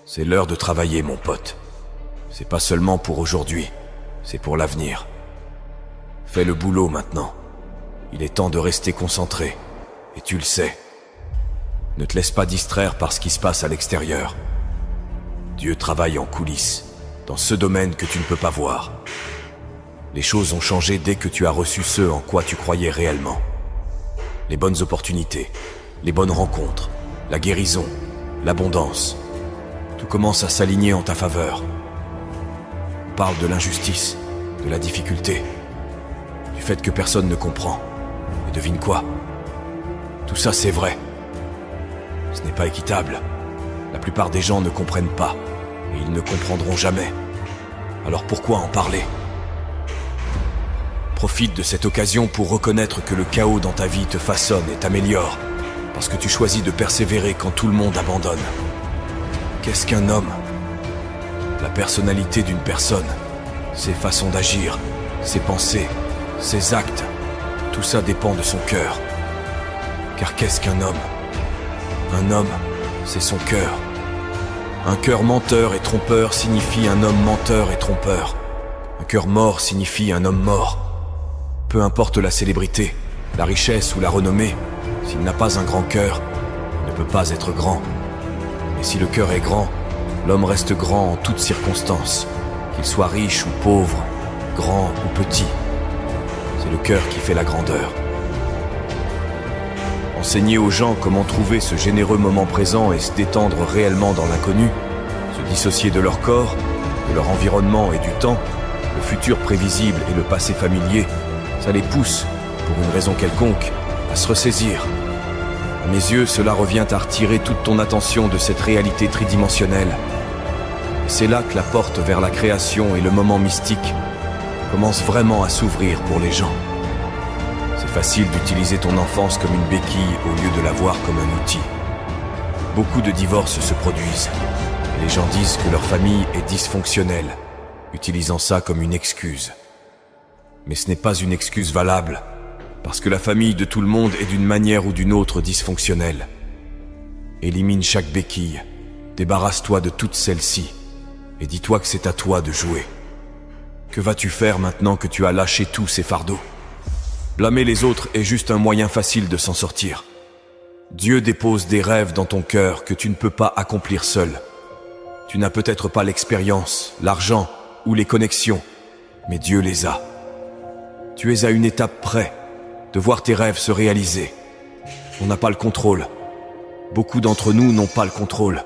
C'est l'heure de travailler, mon pote. C'est pas seulement pour aujourd'hui, c'est pour l'avenir. Fais le boulot maintenant. Il est temps de rester concentré, et tu le sais. Ne te laisse pas distraire par ce qui se passe à l'extérieur. Dieu travaille en coulisses, dans ce domaine que tu ne peux pas voir. Les choses ont changé dès que tu as reçu ce en quoi tu croyais réellement. Les bonnes opportunités, les bonnes rencontres, la guérison, l'abondance. Tout commence à s'aligner en ta faveur. On parle de l'injustice, de la difficulté, du fait que personne ne comprend. Et devine quoi? Tout ça c'est vrai. Ce n'est pas équitable. La plupart des gens ne comprennent pas, et ils ne comprendront jamais. Alors pourquoi en parler? Profite de cette occasion pour reconnaître que le chaos dans ta vie te façonne et t'améliore, parce que tu choisis de persévérer quand tout le monde abandonne. Qu'est-ce qu'un homme? La personnalité d'une personne, ses façons d'agir, ses pensées, ses actes, tout ça dépend de son cœur. Car qu'est-ce qu'un homme? Un homme, c'est son cœur. Un cœur menteur et trompeur signifie un homme menteur et trompeur. Un cœur mort signifie un homme mort. Peu importe la célébrité, la richesse ou la renommée, s'il n'a pas un grand cœur, il ne peut pas être grand. Et si le cœur est grand, l'homme reste grand en toutes circonstances, qu'il soit riche ou pauvre, grand ou petit. C'est le cœur qui fait la grandeur. Enseigner aux gens comment trouver ce généreux moment présent et se détendre réellement dans l'inconnu, se dissocier de leur corps, de leur environnement et du temps, le futur prévisible et le passé familier, ça les pousse, pour une raison quelconque, à se ressaisir. À mes yeux, cela revient à retirer toute ton attention de cette réalité tridimensionnelle. Et c'est là que la porte vers la création et le moment mystique commence vraiment à s'ouvrir pour les gens. C'est facile d'utiliser ton enfance comme une béquille au lieu de la voir comme un outil. Beaucoup de divorces se produisent, et les gens disent que leur famille est dysfonctionnelle, utilisant ça comme une excuse. Mais ce n'est pas une excuse valable, parce que la famille de tout le monde est d'une manière ou d'une autre dysfonctionnelle. Élimine chaque béquille, débarrasse-toi de toutes celles-ci, et dis-toi que c'est à toi de jouer. Que vas-tu faire maintenant que tu as lâché tous ces fardeaux? Blâmer les autres est juste un moyen facile de s'en sortir. Dieu dépose des rêves dans ton cœur que tu ne peux pas accomplir seul. Tu n'as peut-être pas l'expérience, l'argent ou les connexions, mais Dieu les a. Tu es à une étape près de voir tes rêves se réaliser. On n'a pas le contrôle. Beaucoup d'entre nous n'ont pas le contrôle.